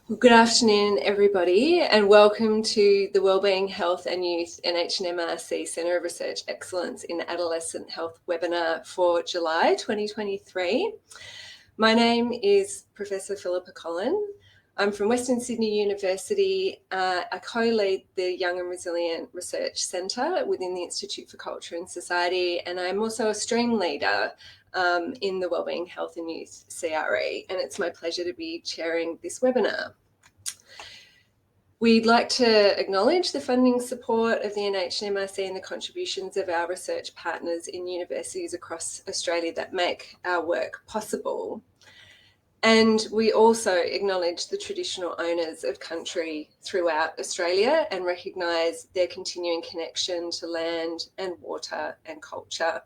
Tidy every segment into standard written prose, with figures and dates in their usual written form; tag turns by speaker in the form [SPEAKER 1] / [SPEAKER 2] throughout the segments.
[SPEAKER 1] Well, good afternoon, everybody, and welcome to the Wellbeing, Health and Youth NHMRC Centre of Research Excellence in Adolescent Health webinar for July 2023. My name is Professor Philippa Collin. I'm from Western Sydney University. I co-lead the Young and Resilient Research Centre within the Institute for Culture and Society, and I'm also a stream leader in the Wellbeing, Health and Youth CRE, and it's my pleasure to be chairing this webinar. We'd like to acknowledge the funding support of the NHMRC and the contributions of our research partners in universities across Australia that make our work possible. And we also acknowledge the traditional owners of country throughout Australia and recognise their continuing connection to land and water and culture.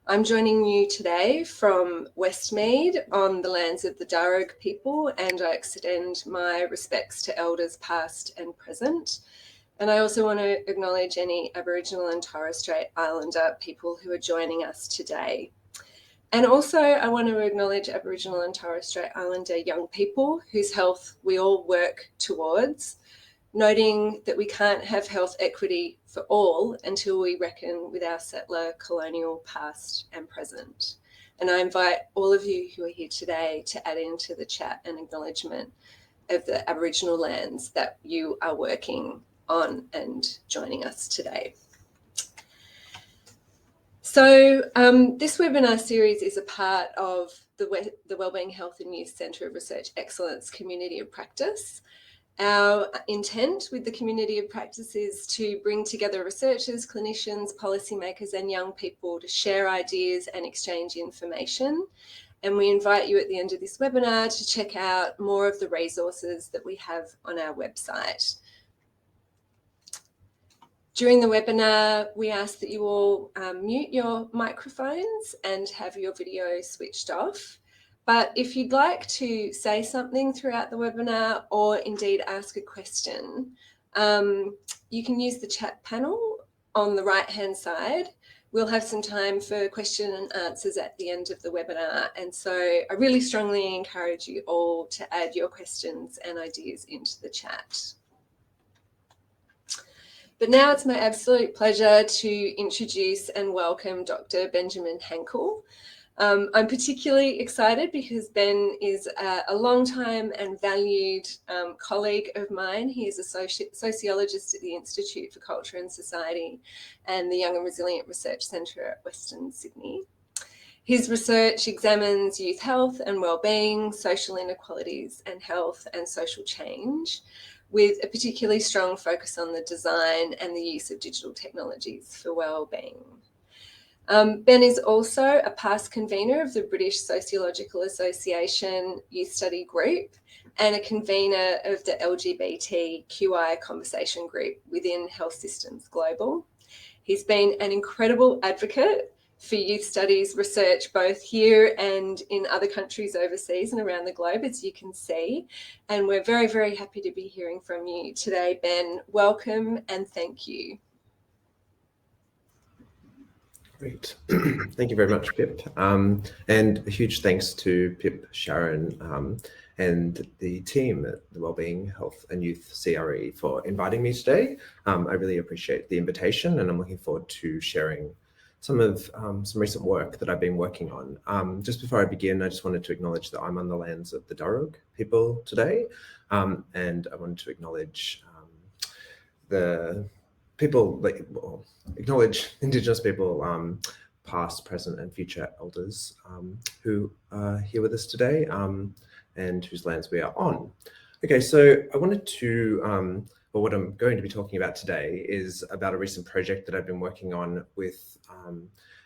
[SPEAKER 1] I'm joining you today from Westmead on the lands of the Darug people, and I extend my respects to elders past and present. And I also want to acknowledge any Aboriginal and Torres Strait Islander people who are joining us today. And also I want to acknowledge Aboriginal and Torres Strait Islander young people whose health we all work towards, noting that we can't have health equity for all until we reckon with our settler colonial past and present. And I invite all of you who are here today to add into the chat an acknowledgement of the Aboriginal lands that you are working on and joining us today. So this webinar series is a part of the Wellbeing, Health and Youth Centre of Research Excellence Community of Practice. Our intent with the community of practice is to bring together researchers, clinicians, policymakers and young people to share ideas and exchange information. And we invite you at the end of this webinar to check out more of the resources that we have on our website. During the webinar, we ask that you all mute your microphones and have your video switched off. But if you'd like to say something throughout the webinar or indeed ask a question, you can use the chat panel on the right-hand side. We'll have some time for question and answers at the end of the webinar. And so I really strongly encourage you all to add your questions and ideas into the chat. But now it's my absolute pleasure to introduce and welcome Dr. Benjamin Hackel. I'm particularly excited because Ben is a long-time and valued colleague of mine. He is a sociologist at the Institute for Culture and Society and the Young and Resilient Research Centre at Western Sydney. His research examines youth health and wellbeing, social inequalities and health and social change, with a particularly strong focus on the design and the use of digital technologies for wellbeing. Ben is also a past convener of the British Sociological Association Youth Study Group and a convener of the LGBTQI conversation group within Health Systems Global. He's been an incredible advocate for youth studies research, both here and in other countries overseas and around the globe, as you can see. And we're very, very happy to be hearing from you today, Ben. Welcome and thank you.
[SPEAKER 2] Great. Thank you very much, Pip. And a huge thanks to Pip, Sharon, and the team at the Wellbeing, Health and Youth CRE for inviting me today. I really appreciate the invitation and I'm looking forward to sharing some recent work that I've been working on. Just before I begin, I just wanted to acknowledge that I'm on the lands of the Darug people today. And I wanted to acknowledge the people, acknowledge Indigenous people, past, present and future elders who are here with us today and whose lands we are on. Okay, so I wanted to, what I'm going to be talking about today is about a recent project that I've been working on with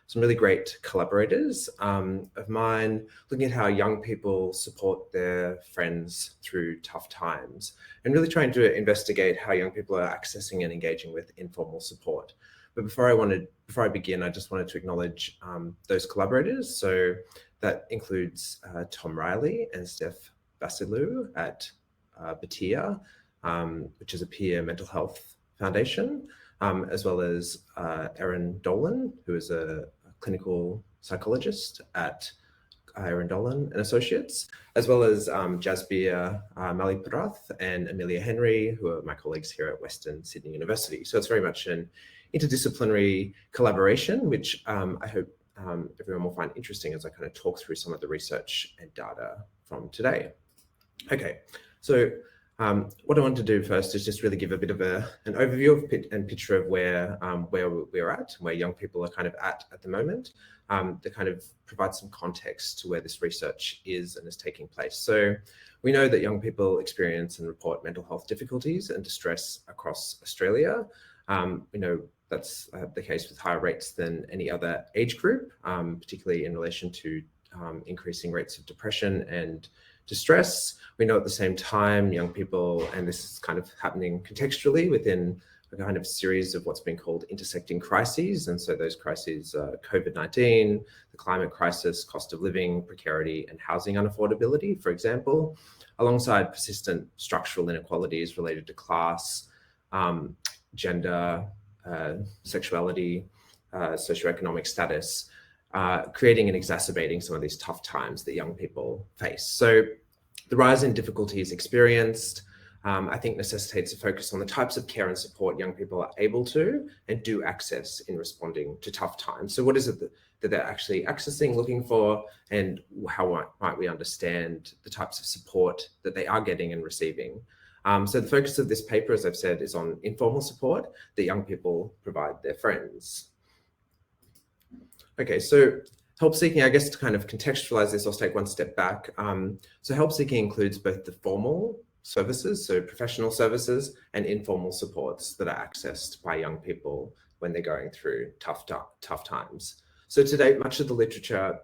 [SPEAKER 2] some really great collaborators of mine, looking at how young people support their friends through tough times and really trying to investigate how young people are accessing and engaging with informal support. But before I begin, I just wanted to acknowledge those collaborators. So that includes Tom Riley and Steph Basilou at Batia, which is a peer mental health foundation, as well as Erin Dolan, who is a clinical psychologist at Irondolan and Associates, as well as Jasbir Maliprath and Amelia Henry, who are my colleagues here at Western Sydney University. So it's very much an interdisciplinary collaboration, which I hope everyone will find interesting as I kind of talk through some of the research and data from today. Okay, so what I want to do first is just really give a bit of an overview and picture of where we're at, where young people are kind of at the moment, to kind of provide some context to where this research is and is taking place. So we know that young people experience and report mental health difficulties and distress across Australia. We know that's the case with higher rates than any other age group, particularly in relation to increasing rates of depression and distress. We know at the same time, young people, and this is kind of happening contextually within a kind of series of what's been called intersecting crises. And so those crises are COVID-19, the climate crisis, cost of living, precarity, and housing unaffordability, for example, alongside persistent structural inequalities related to class, gender, sexuality, socioeconomic status, creating and exacerbating some of these tough times that young people face. So the rise in difficulties experienced, I think, necessitates a focus on the types of care and support young people are able to and do access in responding to tough times. So what is it that they're actually accessing, looking for, and how might we understand the types of support that they are getting and receiving? So the focus of this paper, as I've said, is on informal support that young people provide their friends. Okay, so help seeking, I guess to kind of contextualize this, I'll take one step back. So help seeking includes both the formal services, so professional services, and informal supports that are accessed by young people when they're going through tough times. So to date, much of the literature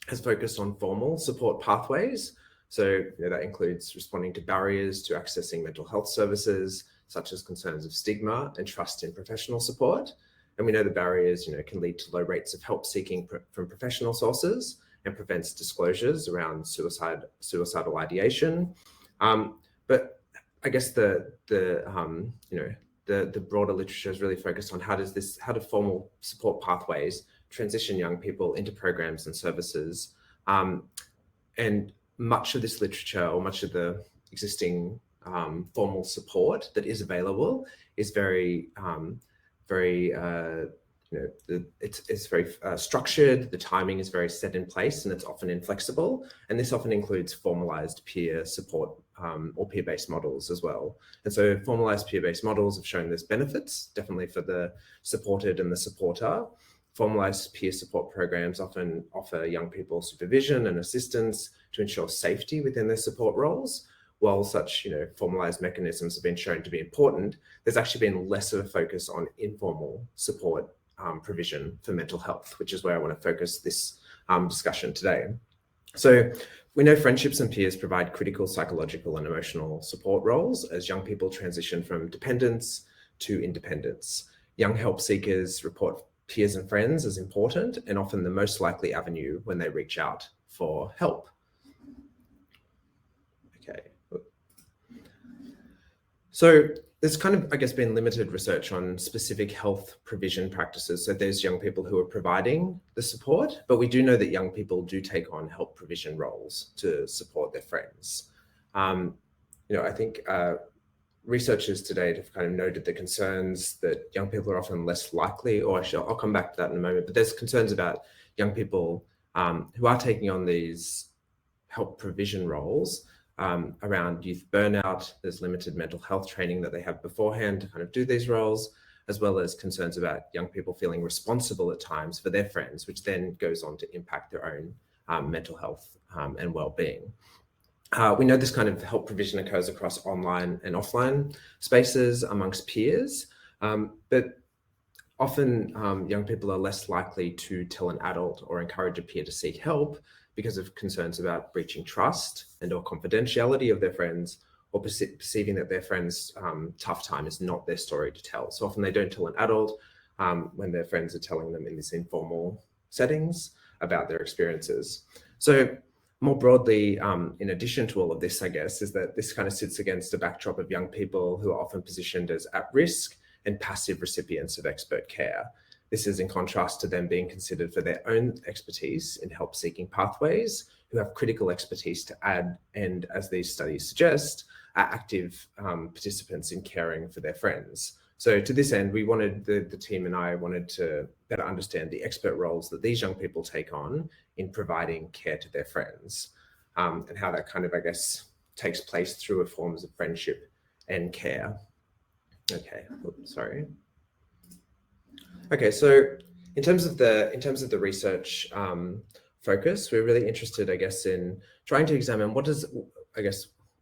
[SPEAKER 2] has focused on formal support pathways. So that includes responding to barriers to accessing mental health services, such as concerns of stigma and trust in professional support. And we know the barriers, can lead to low rates of help seeking from professional sources and prevents disclosures around suicidal ideation. But I guess the broader literature is really focused on how do formal support pathways transition young people into programs and services. And much of this literature, or much of the existing formal support that is available, is very it's very structured. The timing is very set in place, and it's often inflexible. And this often includes formalized peer support or peer-based models as well. And so formalized peer-based models have shown there's benefits, definitely for the supported and the supporter. Formalized peer support programs often offer young people supervision and assistance to ensure safety within their support roles. While such, formalized mechanisms have been shown to be important, there's actually been less of a focus on informal support provision for mental health, which is where I want to focus this discussion today. So we know friendships and peers provide critical psychological and emotional support roles as young people transition from dependence to independence. Young help seekers report peers and friends as important and often the most likely avenue when they reach out for help. Okay. So there's kind of, I guess, been limited research on specific health provision practices. So there's young people who are providing the support, but we do know that young people do take on help provision roles to support their friends. I think researchers to date have kind of noted the concerns that young people are often less likely, or actually I'll come back to that in a moment, but there's concerns about young people who are taking on these help provision roles around youth burnout. There's limited mental health training that they have beforehand to kind of do these roles, as well as concerns about young people feeling responsible at times for their friends, which then goes on to impact their own mental health and well-being. We know this kind of help provision occurs across online and offline spaces amongst peers, but often young people are less likely to tell an adult or encourage a peer to seek help because of concerns about breaching trust and or confidentiality of their friends, or perceiving that their friends' tough time is not their story to tell. So often they don't tell an adult when their friends are telling them in these informal settings about their experiences. So more broadly, in addition to all of this, I guess, is that this kind of sits against a backdrop of young people who are often positioned as at risk and passive recipients of expert care. This is in contrast to them being considered for their own expertise in help-seeking pathways, who have critical expertise to add, and as these studies suggest, are active participants in caring for their friends. So to this end, we wanted, the team and I wanted to better understand the expert roles that these young people take on in providing care to their friends, and how that kind of, I guess, takes place through forms of friendship and care. Okay, oops, sorry. Okay, so in terms of the research focus, we're really interested, I guess, in trying to examine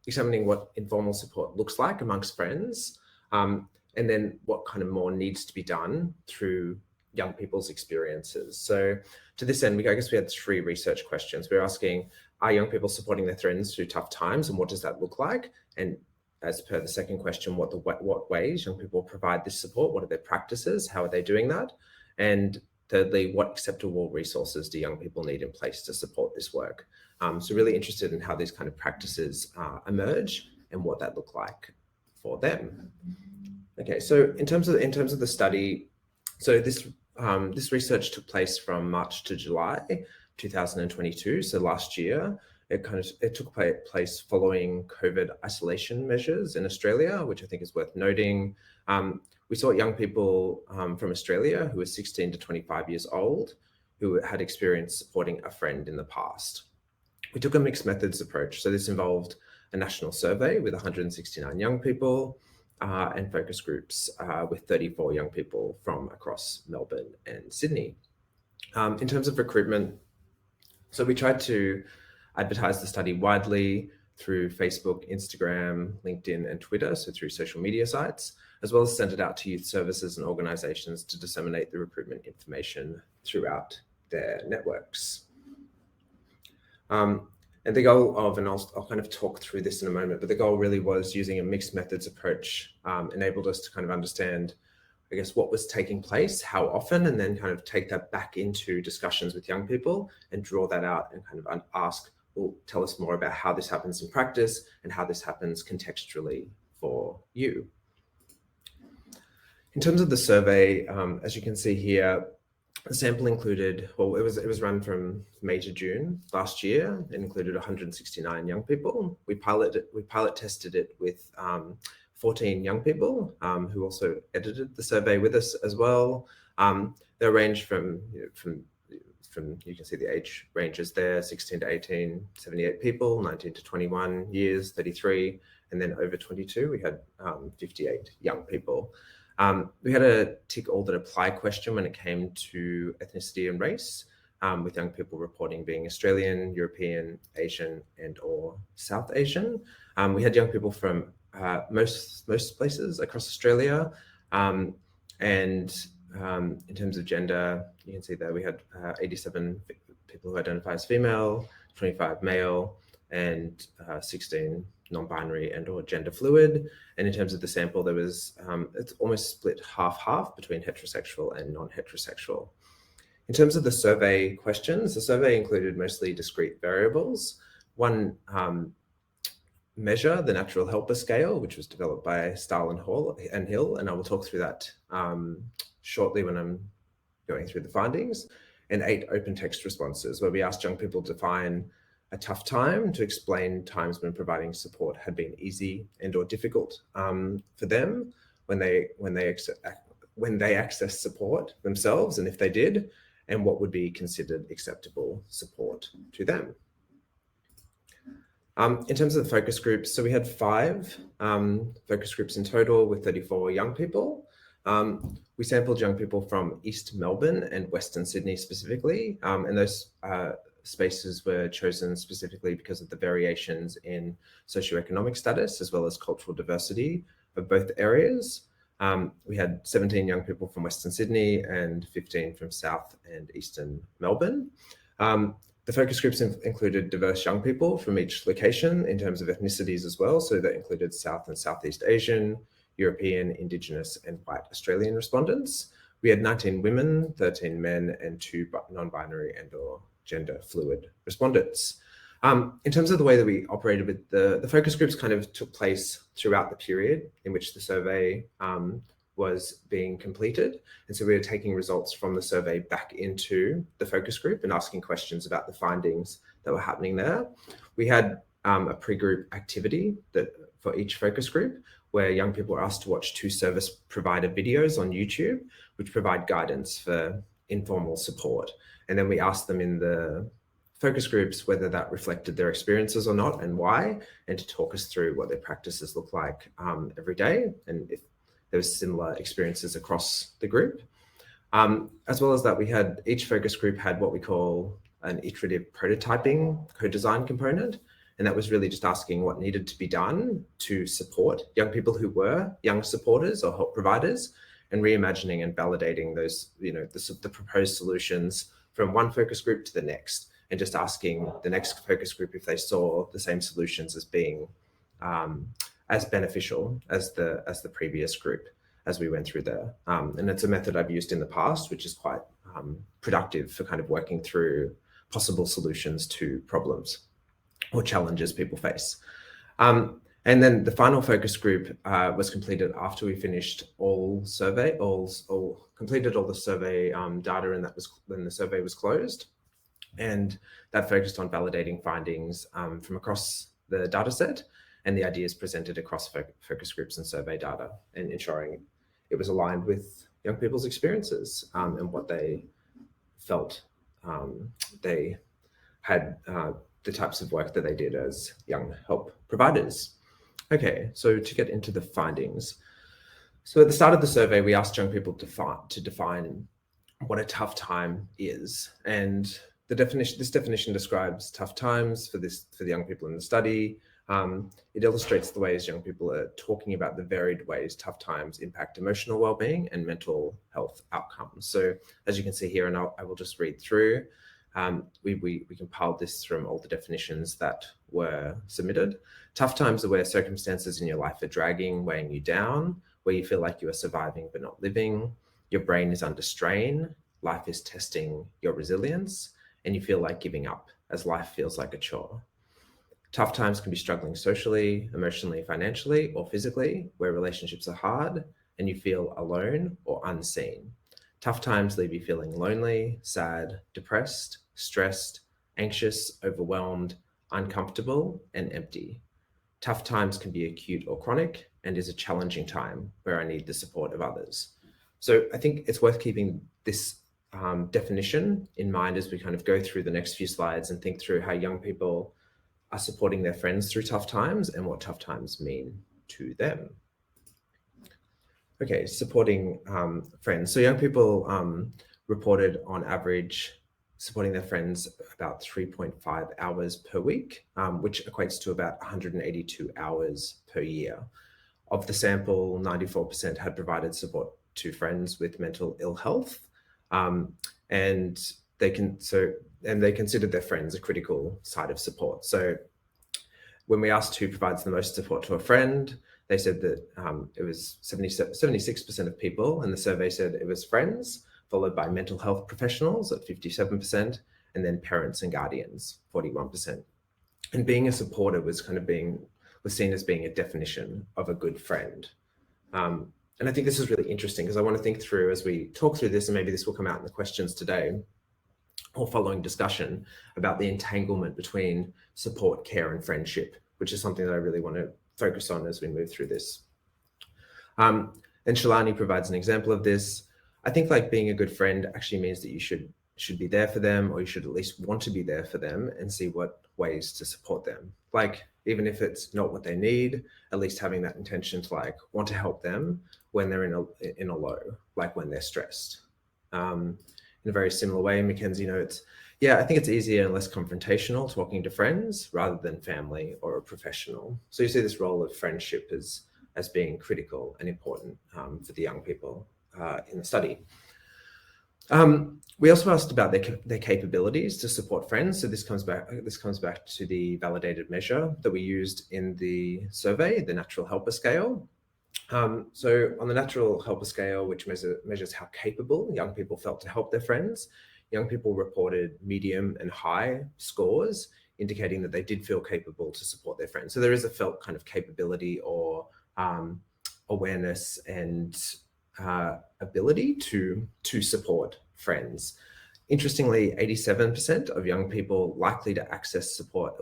[SPEAKER 2] examining what informal support looks like amongst friends, and then what kind of more needs to be done through young people's experiences. So to this end, I guess we had 3 research questions. We're asking, are young people supporting their friends through tough times, and what does that look like? And as per the second question, what ways young people provide this support? What are their practices? How are they doing that? And thirdly, what acceptable resources do young people need in place to support this work? So really interested in how these kind of practices emerge and what that look like for them. Okay, so in terms of the study, so this research took place from March to July 2022, so last year. It took place following COVID isolation measures in Australia, which I think is worth noting. We saw young people from Australia who were 16 to 25 years old, who had experience supporting a friend in the past. We took a mixed methods approach. So this involved a national survey with 169 young people and focus groups with 34 young people from across Melbourne and Sydney. In terms of recruitment, so we tried to advertise the study widely through Facebook, Instagram, LinkedIn, and Twitter, so through social media sites, as well as sent it out to youth services and organizations to disseminate the recruitment information throughout their networks. And the goal of, and I'll kind of talk through this in a moment, but the goal really was using a mixed methods approach, enabled us to kind of understand, I guess, what was taking place, how often, and then kind of take that back into discussions with young people and draw that out and kind of ask, well, tell us more about how this happens in practice and how this happens contextually for you. In terms of the survey, as you can see here, the sample included, well, it was run from May to June last year. It included 169 young people. We pilot tested it with 14 young people who also edited the survey with us as well. They range from you can see the age ranges there, 16 to 18, 78 people, 19 to 21 years, 33, and then over 22, we had 58 young people. We had a tick all that apply question when it came to ethnicity and race, with young people reporting being Australian, European, Asian, and or South Asian. We had young people from most places across Australia, and in terms of gender, you can see there we had 87 people who identify as female, 25 male, and 16 non-binary and or gender fluid. And in terms of the sample, there was, it's almost split half-half between heterosexual and non-heterosexual. In terms of the survey questions, the survey included mostly discrete variables. One measure, the natural helper scale, which was developed by Stahl and Hill, and I will talk through that shortly when I'm going through the findings, and 8 open text responses, where we asked young people to define a tough time, to explain times when providing support had been easy and or difficult for them when they access support themselves, and if they did, and what would be considered acceptable support to them. In terms of the focus groups, so we had 5 focus groups in total with 34 young people. We sampled young people from East Melbourne and Western Sydney specifically, and those spaces were chosen specifically because of the variations in socioeconomic status as well as cultural diversity of both areas. We had 17 young people from Western Sydney and 15 from South and Eastern Melbourne. The focus groups included diverse young people from each location in terms of ethnicities as well. So that included South and Southeast Asian, European, Indigenous, and white Australian respondents. We had 19 women, 13 men, and 2 non-binary and or gender fluid respondents. In terms of the way that we operated with the focus groups kind of took place throughout the period in which the survey was being completed. And so we were taking results from the survey back into the focus group and asking questions about the findings that were happening there. We had a pre-group activity that for each focus group, where young people were asked to watch 2 service provider videos on YouTube, which provide guidance for informal support. And then we asked them in the focus groups whether that reflected their experiences or not and why, and to talk us through what their practices look like every day and if there was similar experiences across the group. As well as that, we had each focus group had what we call an iterative prototyping co-design component. And that was really just asking what needed to be done to support young people who were young supporters or help providers, and reimagining and validating those, the proposed solutions from one focus group to the next, and just asking the next focus group if they saw the same solutions as being as beneficial as the previous group as we went through there. And it's a method I've used in the past, which is quite productive for kind of working through possible solutions to problems or challenges people face. And then the final focus group was completed after we finished completed all the survey data, and that was when the survey was closed. And that focused on validating findings from across the data set and the ideas presented across focus groups and survey data, and ensuring it was aligned with young people's experiences and what they felt they had, the types of work that they did as young help providers. Okay, so to get into the findings. So at the start of the survey, we asked young people to define what a tough time is. And this definition describes tough times for the young people in the study. It illustrates the ways young people are talking about the varied ways tough times impact emotional well-being and mental health outcomes. So as you can see here, and I will just read through, we compiled this from all the definitions that were submitted. Tough times are where circumstances in your life are dragging, weighing you down, where you feel like you are surviving but not living, your brain is under strain, life is testing your resilience, and you feel like giving up as life feels like a chore. Tough times can be struggling socially, emotionally, financially, or physically, where relationships are hard and you feel alone or unseen. Tough times leave you feeling lonely, sad, depressed, stressed, anxious, overwhelmed, uncomfortable, and empty. Tough times can be acute or chronic and is a challenging time where I need the support of others. So I think it's worth keeping this definition in mind as we kind of go through the next few slides and think through how young people are supporting their friends through tough times and what tough times mean to them. Okay, supporting friends. So young people reported on average supporting their friends about 3.5 hours per week, which equates to about 182 hours per year. Of the sample, 94% had provided support to friends with mental ill health, and they considered their friends a critical side of support. So when we asked who provides the most support to a friend, they said that it was 76% of people, and the survey said it was friends, followed by mental health professionals at 57%, and then parents and guardians, 41%. And being a supporter was seen as being a definition of a good friend. And I think this is really interesting because I want to think through, as we talk through this, and maybe this will come out in the questions today or following discussion, about the entanglement between support, care, and friendship, which is something that I really want to focus on as we move through this. And Shalani provides an example of this. I think like being a good friend actually means that you should be there for them, or you should at least want to be there for them and see what ways to support them. Like, even if it's not what they need, at least having that intention to like want to help them when they're in a low, like when they're stressed. In a very similar way, Mackenzie notes, I think it's easier and less confrontational talking to friends rather than family or a professional. So you see this role of friendship as being critical and important for the young people in the study. We also asked about their capabilities to support friends. So this comes back to the validated measure that we used in the survey, the natural helper scale. So on the natural helper scale, which measures how capable young people felt to help their friends, young people reported medium and high scores, indicating that they did feel capable to support their friends. So there is a felt kind of capability or awareness and ability to support friends. Interestingly, 87% of young people were likely to access support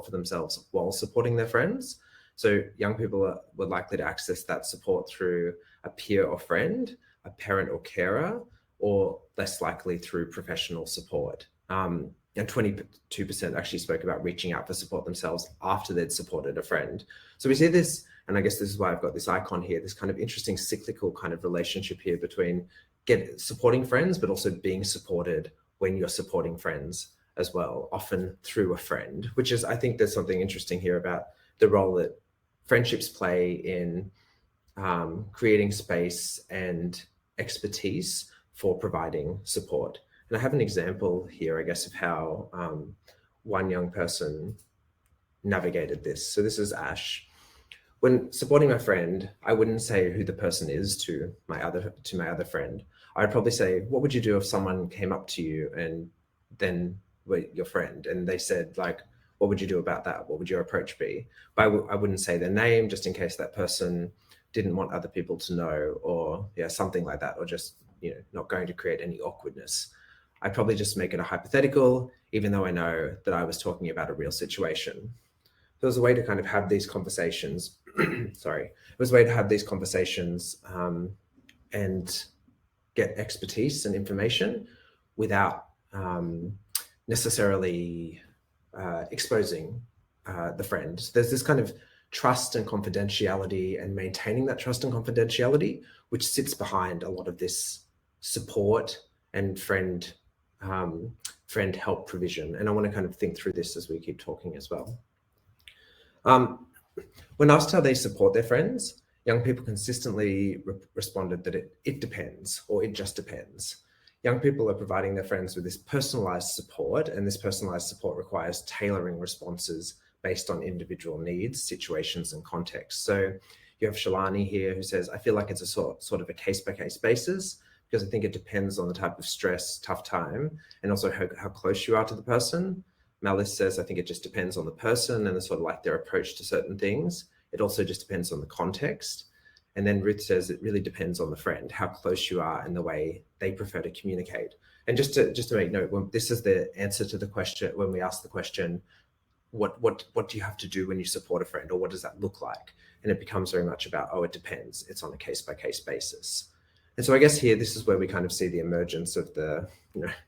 [SPEAKER 2] for themselves while supporting their friends. So young people were likely to access that support through a peer or friend, a parent or carer, or less likely through professional support. And 22% actually spoke about reaching out for support themselves after they'd supported a friend. So we see this, and I guess this is why I've got this icon here, this kind of interesting cyclical kind of relationship here between supporting friends, but also being supported when you're supporting friends as well, often through a friend, which is, I think there's something interesting here about the role that friendships play in creating space and expertise for providing support. And I have an example here, I guess, of how one young person navigated this. So this is Ash. When supporting my friend, I wouldn't say who the person is to my other friend. I'd probably say, what would you do if someone came up to you and then were your friend and they said, like, what would you do about that? What would your approach be? But I wouldn't say their name, just in case that person didn't want other people to know, or something like that, or just not going to create any awkwardness. I'd probably just make it a hypothetical, even though I know that I was talking about a real situation. There was a way to kind of have these conversations. Sorry, it was a way to have these conversations and get expertise and information without necessarily exposing the friend. There's this kind of trust and confidentiality, and maintaining that trust and confidentiality, which sits behind a lot of this support and friend help provision. And I want to kind of think through this as we keep talking as well. When asked how they support their friends, young people consistently responded that it depends, or it just depends. Young people are providing their friends with this personalized support, and this personalized support requires tailoring responses based on individual needs, situations, and contexts. So you have Shalani here who says, I feel like it's a sort of a case-by-case basis, because I think it depends on the type of stress, tough time, and also how close you are to the person. Malice says, I think it just depends on the person and the sort of like their approach to certain things. It also just depends on the context. And then Ruth says it really depends on the friend, how close you are and the way they prefer to communicate. And just to make note, this is the answer to the question when we ask the question, what do you have to do when you support a friend, or what does that look like? And it becomes very much about, it depends. It's on a case-by-case basis. And so I guess here, this is where we kind of see the emergence of the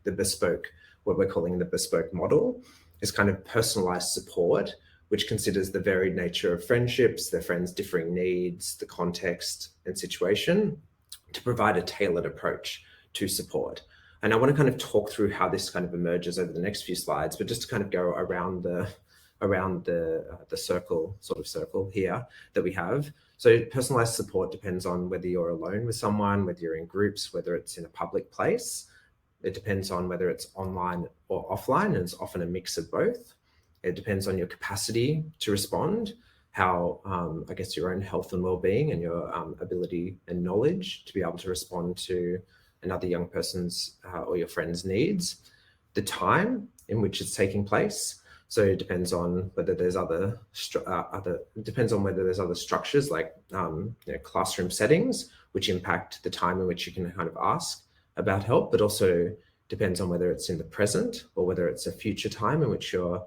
[SPEAKER 2] bespoke, what we're calling the bespoke model, is kind of personalized support, which considers the varied nature of friendships, their friends' differing needs, the context and situation, to provide a tailored approach to support. And I want to kind of talk through how this kind of emerges over the next few slides, but just to kind of go around the circle here that we have. So personalized support depends on whether you're alone with someone, whether you're in groups, whether it's in a public place. It depends on whether it's online or offline, and it's often a mix of both. It depends on your capacity to respond, how, I guess, your own health and well-being and your ability and knowledge to be able to respond to another young person's or your friend's needs, the time in which it's taking place. So it depends on whether there's other structures like classroom settings, which impact the time in which you can kind of ask about help, but also depends on whether it's in the present or whether it's a future time in which you're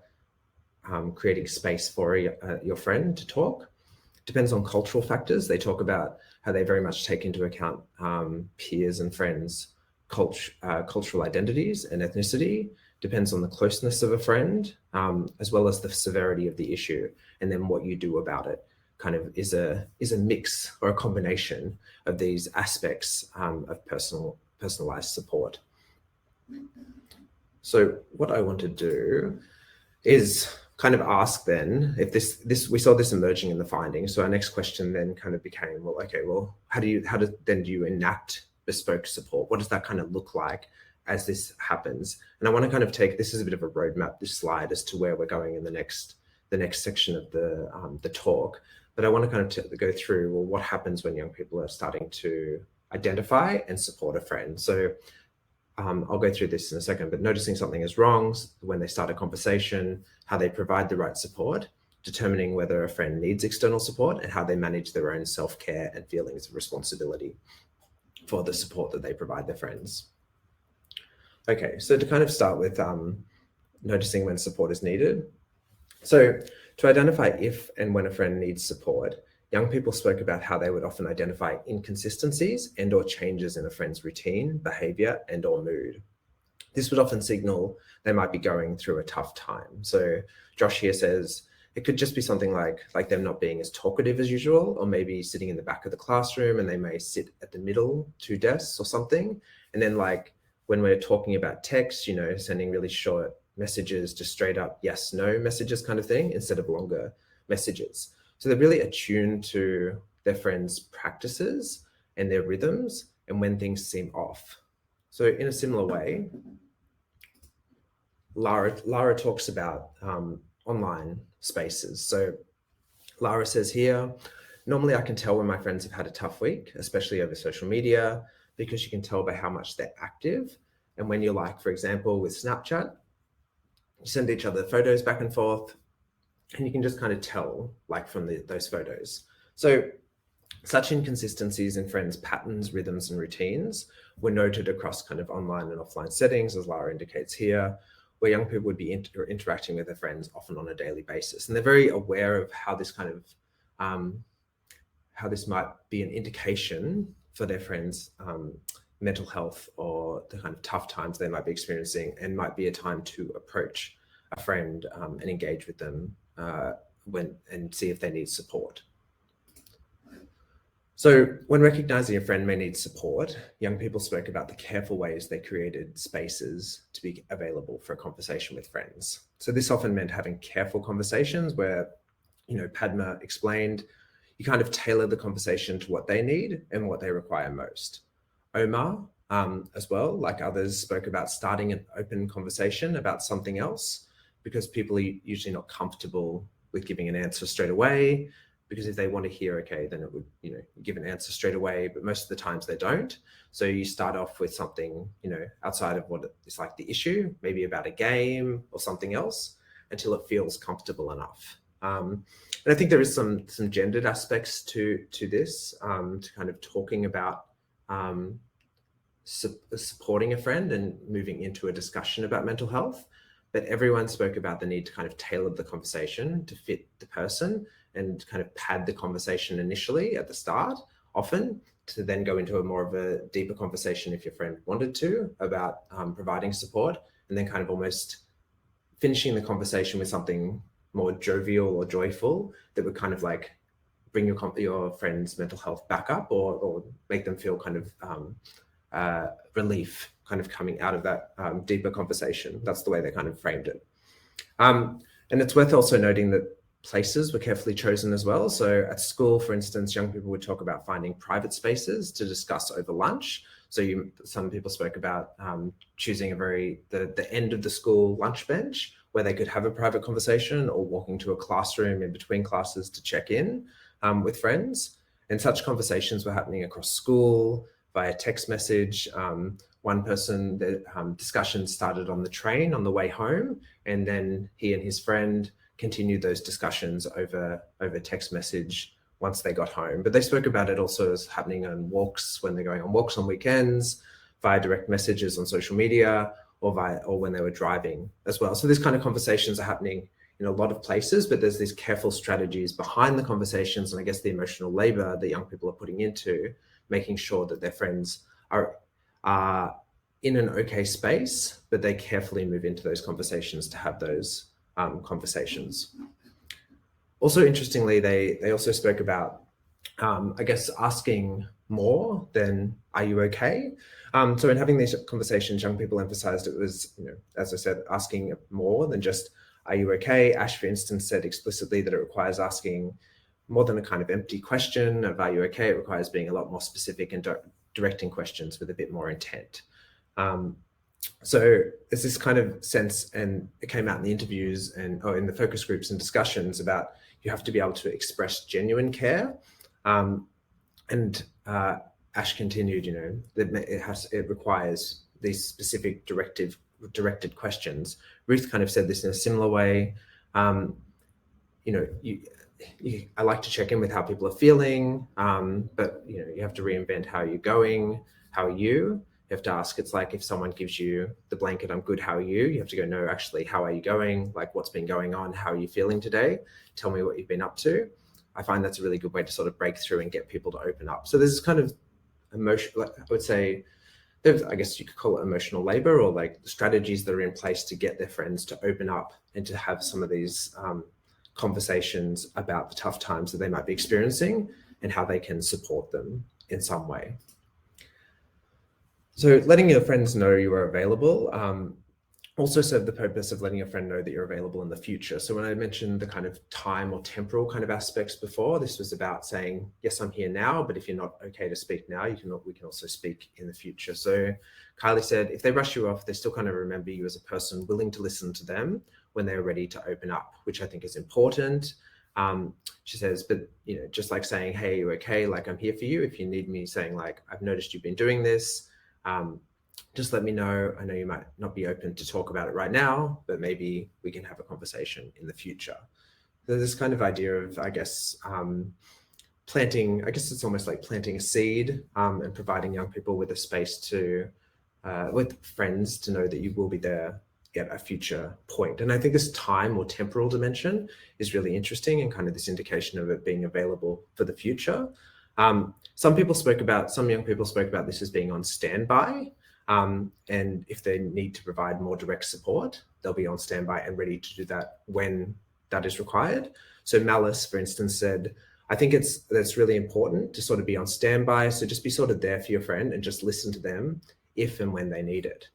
[SPEAKER 2] creating space for your friend to talk. Depends on cultural factors. They talk about how they very much take into account peers and friends' cultural identities and ethnicity. Depends on the closeness of a friend, as well as the severity of the issue, and then what you do about it kind of is a mix or a combination of these aspects of personalized support. So what I want to do is kind of ask then, if we saw this emerging in the findings. So our next question then kind of became, well, okay, well, how do you enact bespoke support? What does that kind of look like as this happens? And I want to kind of this is a bit of a roadmap, this slide, as to where we're going in the next section of the talk. But I want to kind of go through, well, what happens when young people are starting to identify and support a friend? So I'll go through this in a second, but noticing something is wrong when they start a conversation, how they provide the right support, determining whether a friend needs external support and how they manage their own self-care and feelings of responsibility for the support that they provide their friends. Okay, so to kind of start with noticing when support is needed. So to identify if and when a friend needs support, young people spoke about how they would often identify inconsistencies and or changes in a friend's routine, behavior, and or mood. This would often signal they might be going through a tough time. So Josh here says, it could just be something like them not being as talkative as usual, or maybe sitting in the back of the classroom and they may sit at the middle, 2 desks or something. And then like when we're talking about text, you know, sending really short messages, just straight up yes, no messages kind of thing, instead of longer messages. So they're really attuned to their friends' practices and their rhythms and when things seem off. So in a similar way, Lara talks about online spaces. So Lara says here, normally I can tell when my friends have had a tough week, especially over social media, because you can tell by how much they're active. And when you're like, for example, with Snapchat, you send each other photos back and forth, and you can just kind of tell like from those photos. So such inconsistencies in friends' patterns, rhythms, and routines were noted across kind of online and offline settings, as Lara indicates here, where young people would be interacting with their friends often on a daily basis. And they're very aware of how this kind of, how this might be an indication for their friends' mental health or the kind of tough times they might be experiencing, and might be a time to approach a friend and engage with them and see if they need support. So when recognizing a friend may need support, young people spoke about the careful ways they created spaces to be available for a conversation with friends. So this often meant having careful conversations where, you know, Padma explained, you kind of tailor the conversation to what they need and what they require most. Omar, as well, like others, spoke about starting an open conversation about something else, because people are usually not comfortable with giving an answer straight away, because if they want to hear, okay, then it would, you know, give an answer straight away, but most of the times they don't. So you start off with something, you know, outside of what is like the issue, maybe about a game or something else, until it feels comfortable enough. And I think there is some gendered aspects to this, to kind of talking about supporting a friend and moving into a discussion about mental health. But everyone spoke about the need to kind of tailor the conversation to fit the person and kind of pad the conversation initially at the start, often, to then go into a more of a deeper conversation if your friend wanted to, about providing support, and then kind of almost finishing the conversation with something more jovial or joyful that would kind of like bring your friend's mental health back up, or make them feel kind of relief kind of coming out of that deeper conversation. That's the way they kind of framed it. And it's worth also noting that places were carefully chosen as well. So at school, for instance, young people would talk about finding private spaces to discuss over lunch. So some people spoke about choosing the end of the school lunch bench where they could have a private conversation, or walking to a classroom in between classes to check in with friends. And such conversations were happening across school, via text message. One person, the discussion started on the train on the way home, and then he and his friend continued those discussions over text message once they got home. But they spoke about it also as happening on walks, when they're going on walks on weekends, via direct messages on social media, or when they were driving as well. So these kind of conversations are happening in a lot of places, but there's these careful strategies behind the conversations, and I guess the emotional labor that young people are putting into making sure that their friends are in an okay space, but they carefully move into those conversations to have those conversations. Also, interestingly, they also spoke about, I guess, asking more than "Are you okay?" So in having these conversations, young people emphasized it was, you know, as I said, asking more than just "Are you okay?" Ash, for instance, said explicitly that it requires asking more than a kind of empty question of "Are you okay?" It requires being a lot more specific and directing questions with a bit more intent. So there's this kind of sense, and it came out in the interviews and in the focus groups and discussions, about you have to be able to express genuine care. And Ash continued, you know, that it requires these specific directed questions. Ruth kind of said this in a similar way. I like to check in with how people are feeling, but you have to reinvent how you're going, how are you? You have to ask, it's like if someone gives you the blanket, I'm good, how are you? You have to go, no, actually, how are you going? Like, what's been going on? How are you feeling today? Tell me what you've been up to. I find that's a really good way to sort of break through and get people to open up. So there's this kind of emotion, like I would say, I guess you could call it emotional labor, or like strategies that are in place to get their friends to open up and to have some of these conversations about the tough times that they might be experiencing and how they can support them in some way. So letting your friends know you are available also serve the purpose of letting your friend know that you're available in the future. So when I mentioned the kind of time or temporal kind of aspects before, this was about saying, yes, I'm here now, but if you're not okay to speak now, we can also speak in the future. So Kylie said, if they brush you off, they still kind of remember you as a person willing to listen to them when they're ready to open up, which I think is important. She says, but just like saying, hey, you're okay, like I'm here for you. If you need me, saying like, I've noticed you've been doing this. Just let me know. I know you might not be open to talk about it right now, but maybe we can have a conversation in the future. So this kind of idea of, I guess, planting, I guess it's almost like planting a seed and providing young people with a space to, with friends to know that you will be there at a future point. And I think this time or temporal dimension is really interesting, and kind of this indication of it being available for the future. Some young people spoke about this as being on standby. And if they need to provide more direct support, they'll be on standby and ready to do that when that is required. So Malice, for instance, said, I think that's really important to sort of be on standby. So just be sort of there for your friend and just listen to them if and when they need it.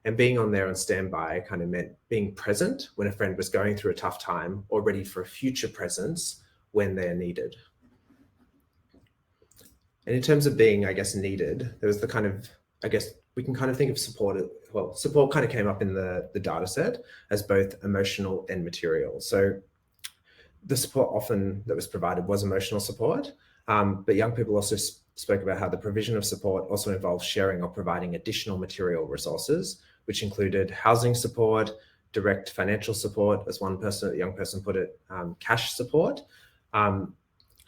[SPEAKER 2] And being on there on standby kind of meant being present when a friend was going through a tough time, or ready for a future presence when they're needed. And in terms of being, I guess, needed, there was the kind of, I guess, we can kind of think of support. Well, support kind of came up in the data set as both emotional and material. So the support often that was provided was emotional support, but young people also spoke about how the provision of support also involves sharing or providing additional material resources, which included housing support, direct financial support, as a young person put it, cash support.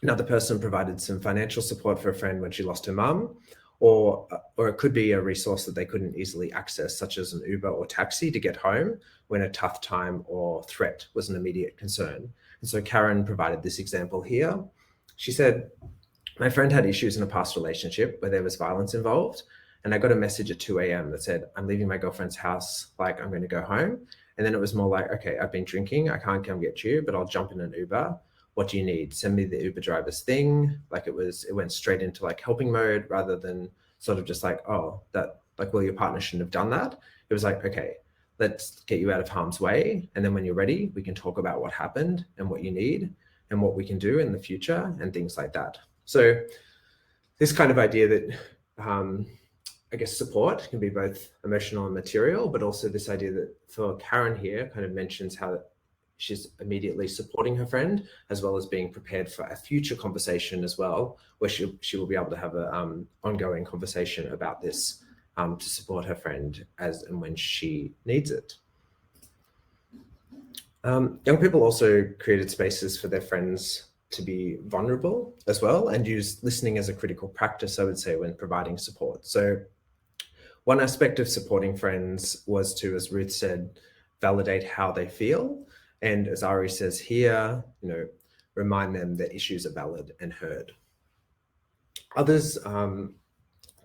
[SPEAKER 2] Another person provided some financial support for a friend when she lost her mum, or it could be a resource that they couldn't easily access, such as an Uber or taxi to get home when a tough time or threat was an immediate concern. And so Karen provided this example here. She said, my friend had issues in a past relationship where there was violence involved, and I got a message at 2 a.m. that said, I'm leaving my girlfriend's house, like I'm going to go home. And then it was more like, okay, I've been drinking, I can't come get you, but I'll jump in an Uber. What do you need? Send me the Uber driver's thing. Like it went straight into like helping mode, rather than sort of just like, oh, that, like, well, your partner shouldn't have done that. It was like, okay, let's get you out of harm's way. And then when you're ready, we can talk about what happened and what you need and what we can do in the future and things like that. So this kind of idea that, I guess, support can be both emotional and material, but also this idea that for Karen here kind of mentions how she's immediately supporting her friend, as well as being prepared for a future conversation as well, where she will be able to have an ongoing conversation about this to support her friend as and when she needs it. Young people also created spaces for their friends to be vulnerable as well, and use listening as a critical practice, I would say, when providing support. So one aspect of supporting friends was to, as Ruth said, validate how they feel. And as Ari says here, remind them that issues are valid and heard. Others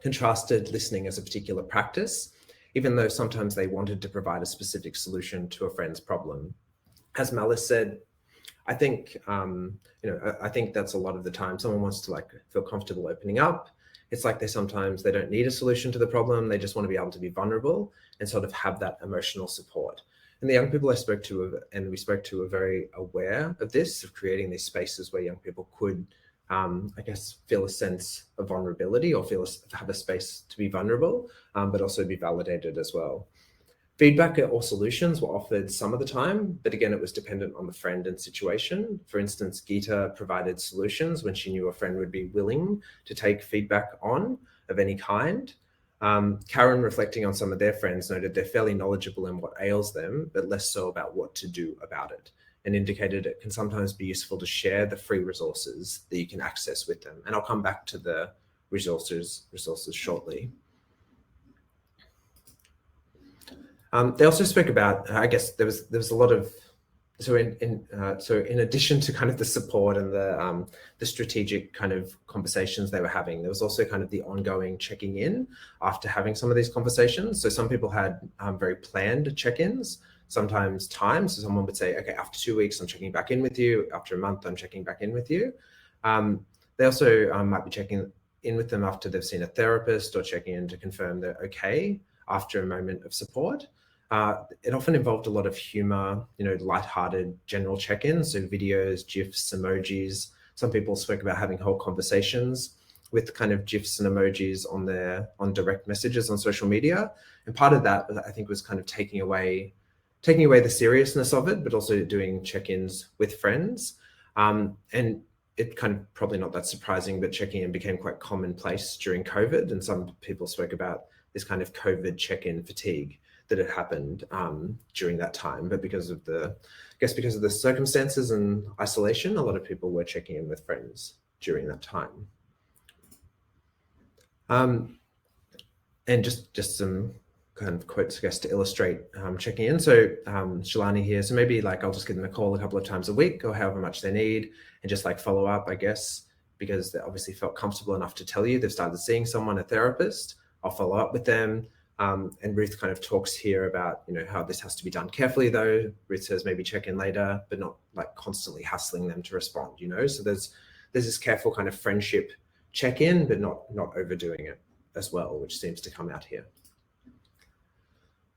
[SPEAKER 2] contrasted listening as a particular practice, even though sometimes they wanted to provide a specific solution to a friend's problem. As Malice said, I think, I think that's a lot of the time someone wants to feel comfortable opening up. It's like they don't need a solution to the problem. They just want to be able to be vulnerable and sort of have that emotional support. And the young people we spoke to are very aware of this, of creating these spaces where young people could, I guess, feel a sense of vulnerability, or have a space to be vulnerable, but also be validated as well. Feedback or solutions were offered some of the time, but again, it was dependent on the friend and situation. For instance, Geeta provided solutions when she knew a friend would be willing to take feedback on of any kind. Karen, reflecting on some of their friends, noted they're fairly knowledgeable in what ails them, but less so about what to do about it. and indicated it can sometimes be useful to share the free resources that you can access with them. And I'll come back to the resources shortly. They also spoke about, I guess there was a lot of, so in addition to kind of the support and the strategic kind of conversations they were having, there was also kind of the ongoing checking in after having some of these conversations. So some people had very planned check-ins, sometimes times. So someone would say, okay, after 2 weeks, I'm checking back in with you. After a month, I'm checking back in with you. They also might be checking in with them after they've seen a therapist, or checking in to confirm they're okay after a moment of support. It often involved a lot of humor, lighthearted general check-ins, so videos, GIFs, emojis. Some people spoke about having whole conversations with kind of GIFs and emojis on direct messages on social media. And part of that, I think, was kind of taking away the seriousness of it, but also doing check-ins with friends. And it kind of, probably not that surprising, but checking in became quite commonplace during COVID. And some people spoke about this kind of COVID check-in fatigue that had happened during that time. But because of the circumstances and isolation, a lot of people were checking in with friends during that time. And just some kind of quotes, I guess, to illustrate checking in. So Shalani here, so maybe I'll just give them a call a couple of times a week, or however much they need, and just follow up, I guess, because they obviously felt comfortable enough to tell you they've started seeing someone, a therapist. I'll follow up with them. And Ruth kind of talks here about, how this has to be done carefully, though. Ruth says maybe check in later, but not constantly hassling them to respond, So there's this careful kind of friendship check in, but not overdoing it as well, which seems to come out here.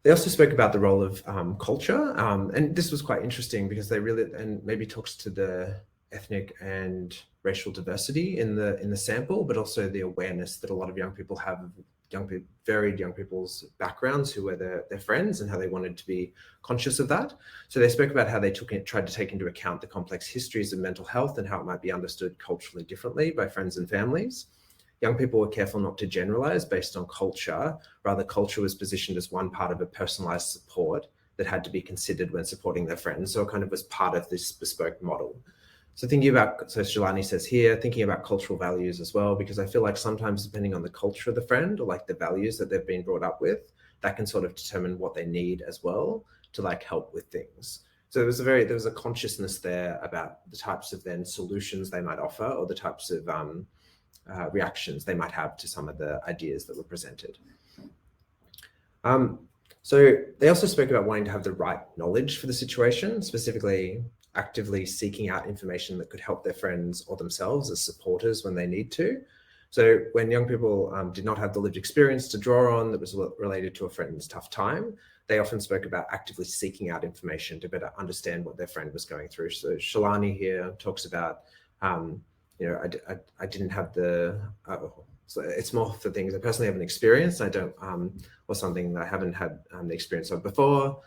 [SPEAKER 2] They also spoke about the role of culture, and this was quite interesting because they really, and maybe talks to the ethnic and racial diversity in the sample, but also the awareness that a lot of young people have of varied young people's backgrounds, who were their friends, and how they wanted to be conscious of that. So they spoke about how they tried to take into account the complex histories of mental health and how it might be understood culturally differently by friends and families. Young people were careful not to generalize based on culture. Rather, culture was positioned as one part of a personalized support that had to be considered when supporting their friends. So it kind of was part of this bespoke model. So Shalani says here, thinking about cultural values as well, because I feel like sometimes depending on the culture of the friend, or the values that they've been brought up with, that can sort of determine what they need as well to help with things. So there was a consciousness there about the types of then solutions they might offer, or the types of reactions they might have to some of the ideas that were presented. So they also spoke about wanting to have the right knowledge for the situation, specifically actively seeking out information that could help their friends or themselves as supporters when they need to. So when young people did not have the lived experience to draw on that was related to a friend's tough time, they often spoke about actively seeking out information to better understand what their friend was going through. So Shalani here talks about, I didn't have so it's more for things I personally haven't experienced. I don't, or something that I haven't had the experience of before.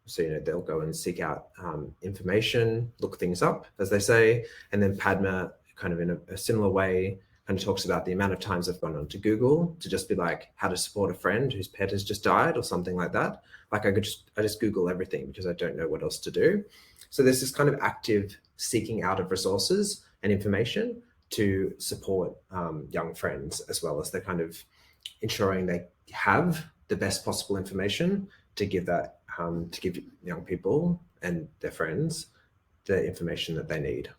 [SPEAKER 2] So, they'll go and seek out information, look things up, as they say. And then Padma, kind of in a similar way, kind of talks about the amount of times I've gone onto Google to just be how to support a friend whose pet has just died, or something like that. I just Google everything because I don't know what else to do. So there's this kind of active seeking out of resources and information to support young friends, as well as they're kind of ensuring they have the best possible information to give young people and their friends the information that they need.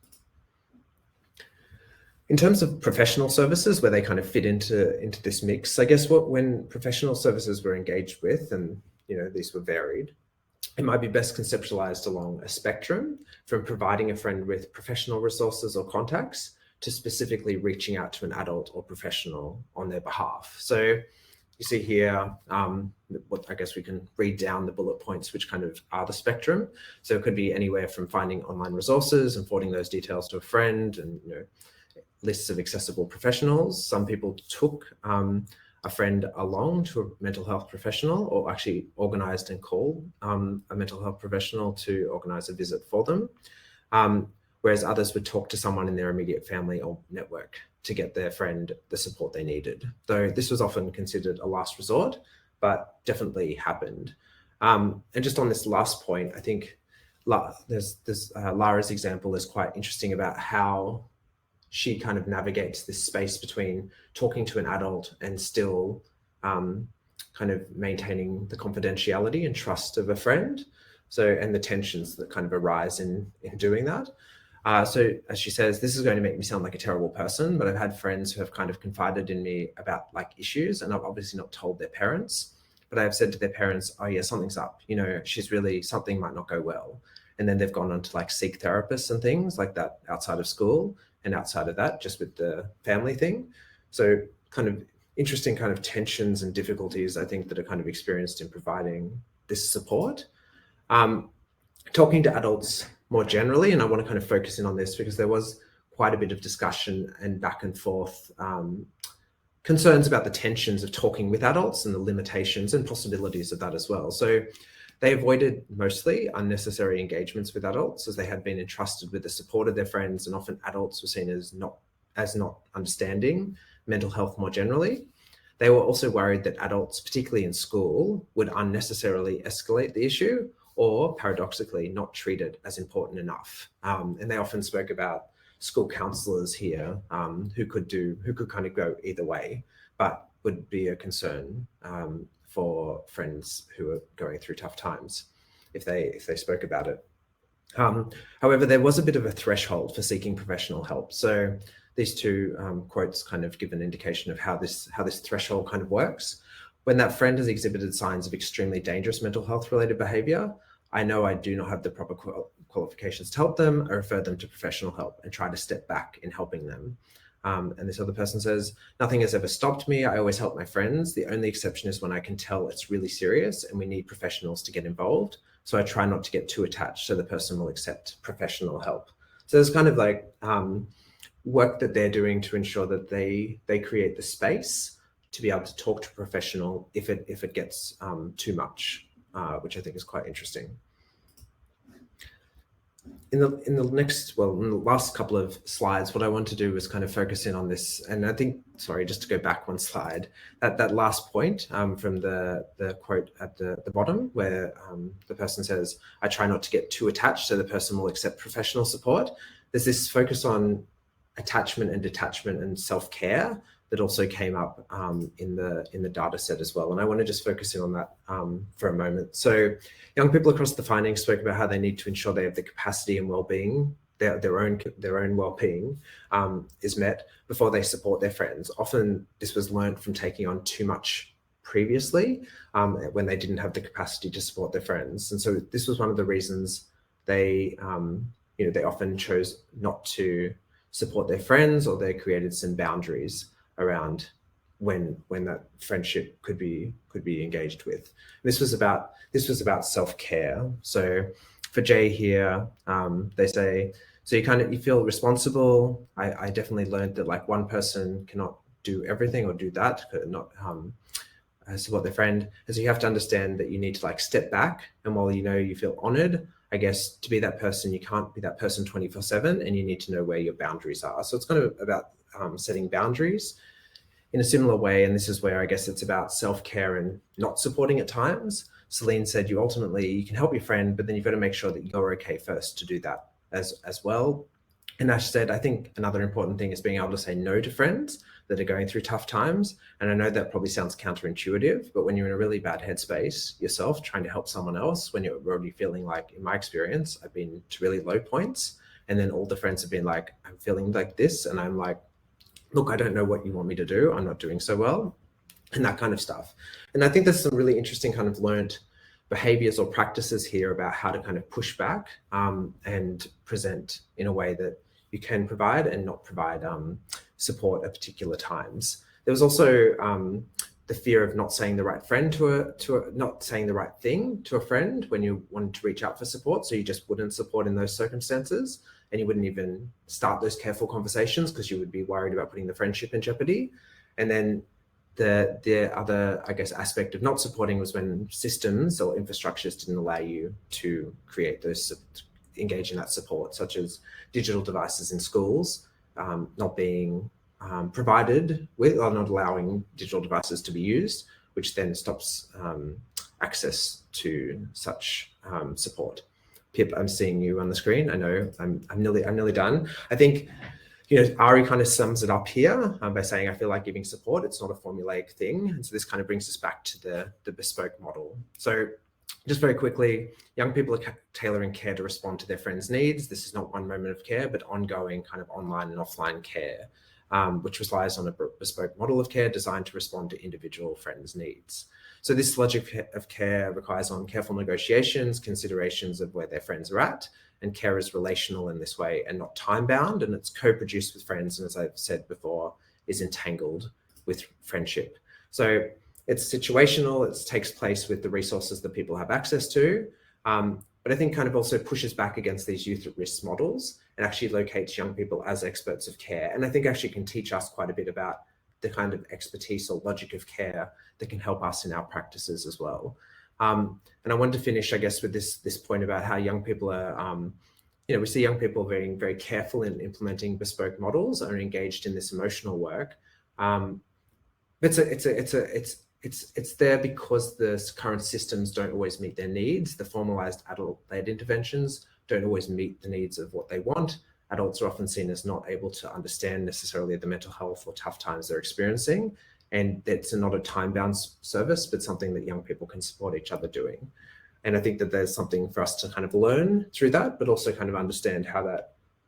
[SPEAKER 2] In terms of professional services, where they kind of fit into this mix, I guess when professional services were engaged with, and these were varied, it might be best conceptualized along a spectrum, from providing a friend with professional resources or contacts to specifically reaching out to an adult or professional on their behalf. So you see here, what I guess we can read down the bullet points, which kind of are the spectrum. So it could be anywhere from finding online resources and forwarding those details to a friend, and lists of accessible professionals. Some people took a friend along to a mental health professional, or actually organized and called a mental health professional to organize a visit for them. Whereas others would talk to someone in their immediate family or network to get their friend the support they needed. Though this was often considered a last resort, but definitely happened. And just on this last point, I think Lara's example is quite interesting about how she kind of navigates this space between talking to an adult and still kind of maintaining the confidentiality and trust of a friend. So, and the tensions that kind of arise in doing that. So as she says, this is going to make me sound like a terrible person, but I've had friends who have kind of confided in me about like issues, and I've obviously not told their parents, but I've said to their parents, oh yeah, something's up, you know, something might not go well. And then they've gone on to like seek therapists and things like that outside of school and outside of that, just with the family thing. So kind of interesting kind of tensions and difficulties, I think, that are kind of experienced in providing this support. Talking to adults more generally, and I want to kind of focus in on this because there was quite a bit of discussion and back and forth concerns about the tensions of talking with adults and the limitations and possibilities of that as well. So they avoided mostly unnecessary engagements with adults, as they had been entrusted with the support of their friends, and often adults were seen as not understanding mental health more generally. They were also worried that adults, particularly in school, would unnecessarily escalate the issue, or paradoxically not treat it as important enough. And they often spoke about school counsellors here who could kind of go either way, but would be a concern for friends who are going through tough times if they spoke about it. However, there was a bit of a threshold for seeking professional help. So these two quotes kind of give an indication of how this threshold kind of works. When that friend has exhibited signs of extremely dangerous mental health related behavior, I know I do not have the proper qualifications to help them. I refer them to professional help and try to step back in helping them. And this other person says, nothing has ever stopped me. I always help my friends. The only exception is when I can tell it's really serious and we need professionals to get involved. So I try not to get too attached so the person will accept professional help. So there's kind of like work that they're doing to ensure that they create the space to be able to talk to a professional if it gets too much, which I think is quite interesting. In the last couple of slides, what I want to do is kind of focus in on this, and I think, sorry, just to go back one slide, that last point from the quote at the bottom, where the person says, I try not to get too attached so the person will accept professional support. There's this focus on attachment and detachment and self-care that also came up in the data set as well. And I want to just focus in on that for a moment. So young people across the findings spoke about how they need to ensure they have the capacity and well-being, their own well-being is met before they support their friends. Often this was learned from taking on too much previously when they didn't have the capacity to support their friends. And so this was one of the reasons they often chose not to support their friends, or they created some boundaries around when that friendship could be engaged with. This was about self-care. So for Jay here, they say, so you feel responsible. I definitely learned that like one person cannot do everything or do that, could not support their friend. And so you have to understand that you need to like step back. And while you feel honored, I guess to be that person, you can't be that person 24/7, and you need to know where your boundaries are. So it's kind of about setting boundaries in a similar way. And this is where I guess it's about self-care and not supporting at times. Celine said, you can help your friend, but then you've got to make sure that you're okay first to do that as well. And Ash said, I think another important thing is being able to say no to friends that are going through tough times. And I know that probably sounds counterintuitive, but when you're in a really bad headspace yourself, trying to help someone else, when you're already feeling like, in my experience, I've been to really low points, and then all the friends have been like, I'm feeling like this, and I'm like, look, I don't know what you want me to do. I'm not doing so well, and that kind of stuff. And I think there's some really interesting kind of learned behaviors or practices here about how to kind of push back and present in a way that you can provide and not provide support at particular times. There was also the fear of not saying the right friend not saying the right thing to a friend when you wanted to reach out for support. So you just wouldn't support in those circumstances, and you wouldn't even start those careful conversations because you would be worried about putting the friendship in jeopardy. And then the other, I guess, aspect of not supporting was when systems or infrastructures didn't allow you to create those, engage in that support, such as digital devices in schools not being provided with, or not allowing digital devices to be used, which then stops access to such support. Pip, I'm seeing you on the screen. I know I'm nearly done. I think, Ari kind of sums it up here by saying, I feel like giving support, it's not a formulaic thing. And so this kind of brings us back to the bespoke model. So just very quickly, young people are tailoring care to respond to their friends' needs. This is not one moment of care, but ongoing kind of online and offline care, which relies on a bespoke model of care designed to respond to individual friends' needs. So this logic of care requires on careful negotiations, considerations of where their friends are at, and care is relational in this way and not time-bound, and it's co-produced with friends, and as I've said before, is entangled with friendship. So it's situational, it takes place with the resources that people have access to, but I think kind of also pushes back against these youth at risk models and actually locates young people as experts of care. And I think actually can teach us quite a bit about the kind of expertise or logic of care that can help us in our practices as well. And I wanted to finish, I guess, with this point about how young people are, we see young people being very careful in implementing bespoke models and are engaged in this emotional work. It's there because the current systems don't always meet their needs. The formalized adult-led interventions don't always meet the needs of what they want. Adults are often seen as not able to understand necessarily the mental health or tough times they're experiencing. And it's not a time-bound service, but something that young people can support each other doing. And I think that there's something for us to kind of learn through that, but also kind of understand how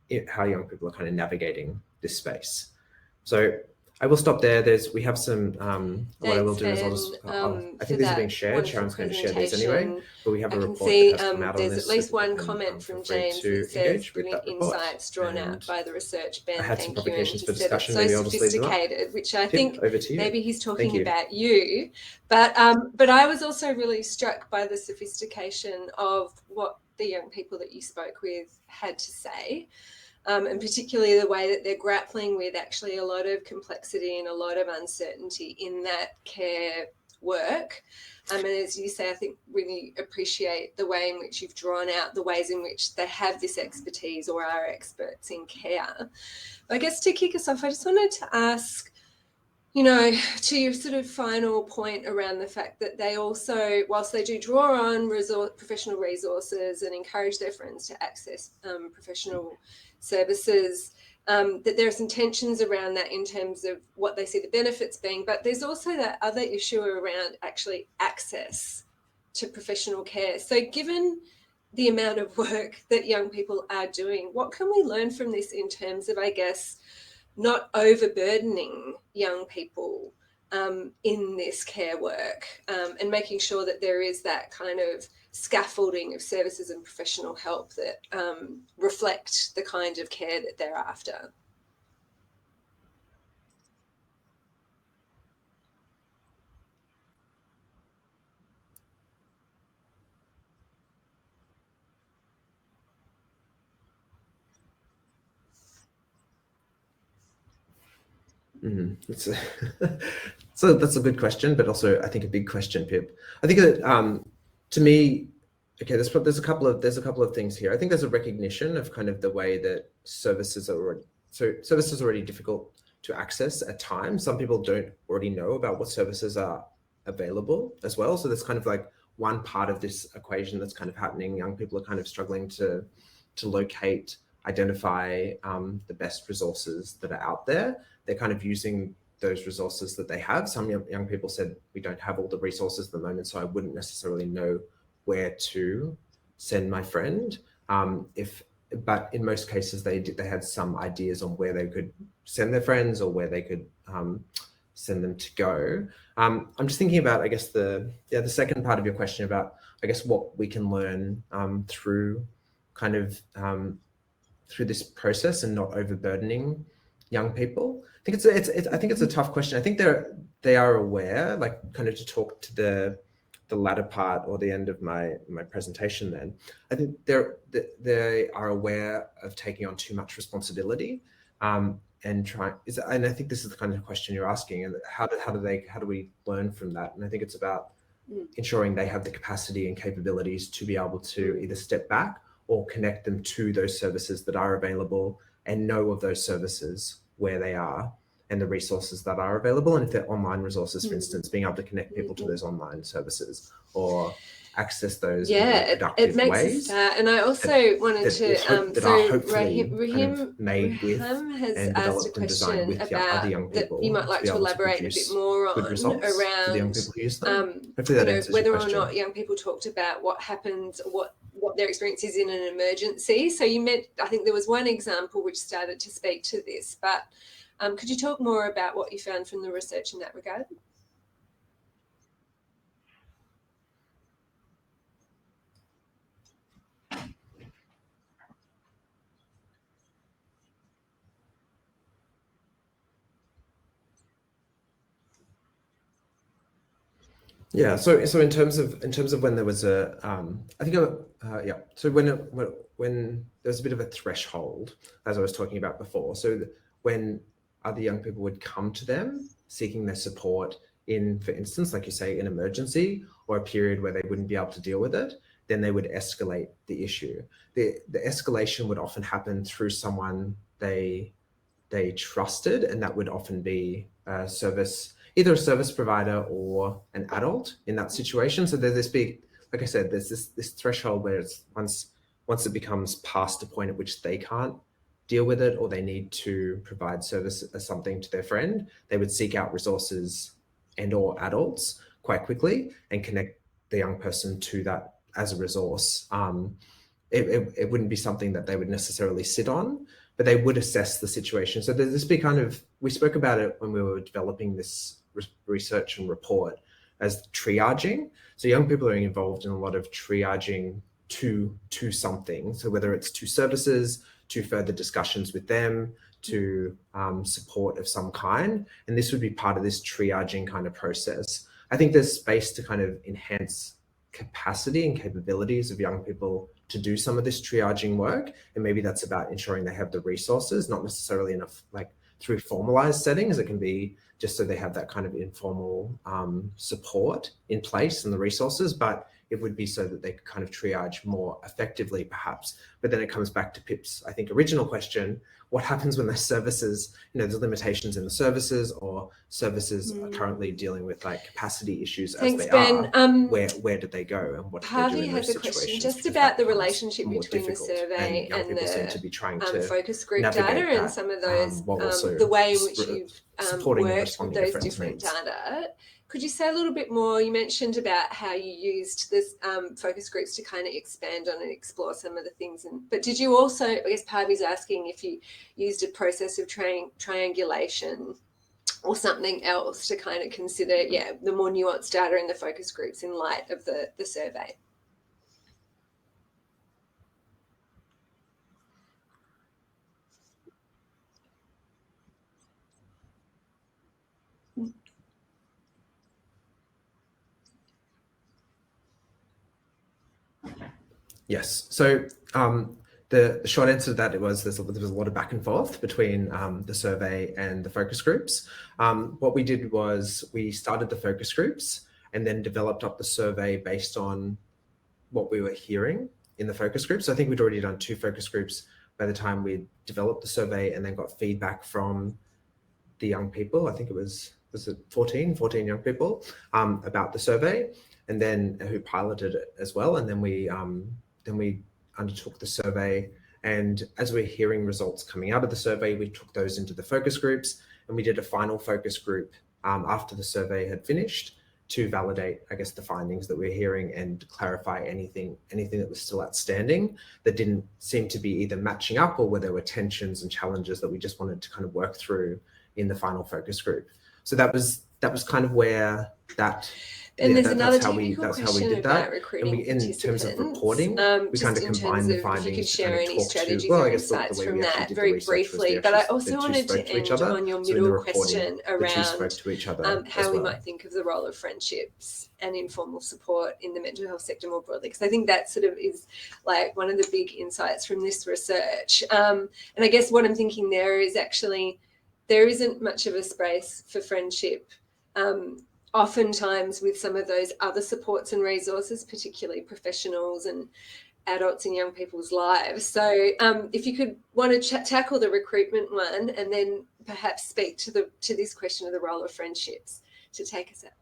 [SPEAKER 2] young people are kind of navigating this space. So I will stop there. We have some, what I will do is I think these are being shared. Sharon's going to share these anyway, but we have a report that has come out on this.
[SPEAKER 1] There's at least one comment from James that says, brilliant insights drawn out by the research, Ben, thank you. And he said it's so sophisticated, which I think maybe he's talking about you. But I was also really struck by the sophistication of what the young people that you spoke with had to say. And particularly the way that they're grappling with actually a lot of complexity and a lot of uncertainty in that care work. And as you say, I think really appreciate the way in which you've drawn out the ways in which they have this expertise or are experts in care. I guess to kick us off, I just wanted to ask, to your sort of final point around the fact that they also, whilst they do draw on professional resources and encourage their friends to access professional services, that there are some tensions around that in terms of what they see the benefits being, but there's also that other issue around actually access to professional care. So given the amount of work that young people are doing, what can we learn from this in terms of, I guess, not overburdening young people in this care work and making sure that there is that kind of scaffolding of services and professional help that reflect the kind of care that they're after?
[SPEAKER 2] So that's a good question, but also I think a big question, Pip. I think that to me, okay, there's a couple of things here. I think there's a recognition of kind of the way that services are already difficult to access at times. Some people don't already know about what services are available as well. So there's kind of like one part of this equation that's kind of happening. Young people are kind of struggling to locate, identify the best resources that are out there. They're kind of using those resources that they have. Some young people said, we don't have all the resources at the moment, so I wouldn't necessarily know where to send my friend. But in most cases, they had some ideas on where they could send their friends or where they could send them to go. I'm just thinking about, I guess, the second part of your question about, I guess, what we can learn through kind of through this process and not overburdening young people. I think it's a tough question. I think they are aware, like kind of to talk to the latter part or the end of my presentation. Then I think they are aware of taking on too much responsibility and I think this is the kind of question you're asking. And how do we learn from that? And I think it's about ensuring they have the capacity and capabilities to be able to either step back or connect them to those services that are available and know of those services where they are and the resources that are available. And if they're online resources, for instance, being able to connect people to those online services or access those in more productive
[SPEAKER 1] it makes
[SPEAKER 2] ways.
[SPEAKER 1] a start. And I also wanted to
[SPEAKER 2] that
[SPEAKER 1] so
[SPEAKER 2] are hopefully
[SPEAKER 1] Rahim
[SPEAKER 2] made with
[SPEAKER 1] has
[SPEAKER 2] and
[SPEAKER 1] asked a
[SPEAKER 2] developed and designed
[SPEAKER 1] question
[SPEAKER 2] with
[SPEAKER 1] about
[SPEAKER 2] other young
[SPEAKER 1] that
[SPEAKER 2] people
[SPEAKER 1] you might like to elaborate a bit more on
[SPEAKER 2] good results for the young
[SPEAKER 1] around
[SPEAKER 2] people who use them. Hopefully that answers
[SPEAKER 1] whether
[SPEAKER 2] your
[SPEAKER 1] or
[SPEAKER 2] question.
[SPEAKER 1] not young people talked about what happens, what their experience is in an emergency. So you meant, I think there was one example which started to speak to this, but could you talk more about what you found from the research in that regard?
[SPEAKER 2] Yeah. So in terms of when there was a, I think, yeah. So when there's a bit of a threshold, as I was talking about before. So when other young people would come to them seeking their support in, for instance, like you say, an emergency or a period where they wouldn't be able to deal with it, then they would escalate the issue. The escalation would often happen through someone they trusted, and that would often be a service, either a service provider or an adult in that situation. So there's this big, like I said, there's this threshold where it's once it becomes past a point at which they can't deal with it or they need to provide service as something to their friend, they would seek out resources and or adults quite quickly and connect the young person to that as a resource. It wouldn't be something that they would necessarily sit on, but they would assess the situation. So there's this big kind of, we spoke about it when we were developing this research and report as triaging. So young people are involved in a lot of triaging to something. So whether it's to services, to further discussions with them, to support of some kind. And this would be part of this triaging kind of process. I think there's space to kind of enhance capacity and capabilities of young people to do some of this triaging work. And maybe that's about ensuring they have the resources, not necessarily enough like through formalized settings. It can be just so they have that kind of informal support in place and the resources, but it would be so that they could kind of triage more effectively perhaps. But then it comes back to Pip's, I think, original question, what happens when the services, there's limitations in the services or services are currently dealing with like capacity issues as
[SPEAKER 1] Thanks,
[SPEAKER 2] they
[SPEAKER 1] Ben.
[SPEAKER 2] are, where do they go and what do they do in those
[SPEAKER 1] Harvey has a question
[SPEAKER 2] situations?
[SPEAKER 1] just
[SPEAKER 2] Because
[SPEAKER 1] about
[SPEAKER 2] that
[SPEAKER 1] the
[SPEAKER 2] becomes
[SPEAKER 1] relationship
[SPEAKER 2] more
[SPEAKER 1] between the
[SPEAKER 2] difficult,
[SPEAKER 1] survey
[SPEAKER 2] young
[SPEAKER 1] and
[SPEAKER 2] people seem
[SPEAKER 1] the
[SPEAKER 2] to be trying to
[SPEAKER 1] focus group
[SPEAKER 2] navigate
[SPEAKER 1] data and
[SPEAKER 2] that,
[SPEAKER 1] some of those,
[SPEAKER 2] while also
[SPEAKER 1] the way in which you've
[SPEAKER 2] supporting and
[SPEAKER 1] worked with
[SPEAKER 2] responding to
[SPEAKER 1] those
[SPEAKER 2] friends'
[SPEAKER 1] different
[SPEAKER 2] needs.
[SPEAKER 1] data. Could you say a little bit more? You mentioned about how you used this focus groups to kind of expand on and explore some of the things. But did you also, I guess Parvy's asking if you used a process of triangulation or something else to kind of consider, the more nuanced data in the focus groups in light of the survey?
[SPEAKER 2] Yes. So the short answer to that was there was a lot of back and forth between the survey and the focus groups. What we did was we started the focus groups and then developed up the survey based on what we were hearing in the focus groups. So I think we'd already done 2 focus groups by the time we developed the survey and then got feedback from the young people. I think it was it 14 young people about the survey, and then who piloted it as well. And then we undertook the survey, and as we're hearing results coming out of the survey, we took those into the focus groups, and we did a final focus group after the survey had finished to validate, I guess, the findings that we're hearing and clarify anything that was still outstanding that didn't seem to be either matching up or where there were tensions and challenges that we just wanted to kind of work through in the final focus group. So that was kind of where that.
[SPEAKER 1] And there's another
[SPEAKER 2] that's how we did that.
[SPEAKER 1] Recruiting
[SPEAKER 2] and in terms of reporting, we
[SPEAKER 1] just
[SPEAKER 2] kind of
[SPEAKER 1] in terms
[SPEAKER 2] combined the
[SPEAKER 1] of if you could
[SPEAKER 2] findings to
[SPEAKER 1] share
[SPEAKER 2] kind of
[SPEAKER 1] any
[SPEAKER 2] talk
[SPEAKER 1] strategies
[SPEAKER 2] to, well,
[SPEAKER 1] or
[SPEAKER 2] I guess the
[SPEAKER 1] insights
[SPEAKER 2] way
[SPEAKER 1] from
[SPEAKER 2] we actually
[SPEAKER 1] that
[SPEAKER 2] did
[SPEAKER 1] very
[SPEAKER 2] the research was
[SPEAKER 1] briefly. But I also
[SPEAKER 2] the two
[SPEAKER 1] wanted
[SPEAKER 2] spoke
[SPEAKER 1] to
[SPEAKER 2] to each
[SPEAKER 1] end
[SPEAKER 2] other.
[SPEAKER 1] on your
[SPEAKER 2] So in the
[SPEAKER 1] middle
[SPEAKER 2] reporting,
[SPEAKER 1] question
[SPEAKER 2] the two spoke
[SPEAKER 1] around
[SPEAKER 2] to each other
[SPEAKER 1] how
[SPEAKER 2] as
[SPEAKER 1] we
[SPEAKER 2] well.
[SPEAKER 1] might think of the role of friendships and informal support in the mental health sector more broadly, because I think that sort of is like one of the big insights from this research. And I guess what I'm thinking there is actually there isn't much of a space for friendship oftentimes with some of those other supports and resources, particularly professionals and adults in young people's lives. So if you could want to tackle the recruitment one and then perhaps speak to this question of the role of friendships to take us out.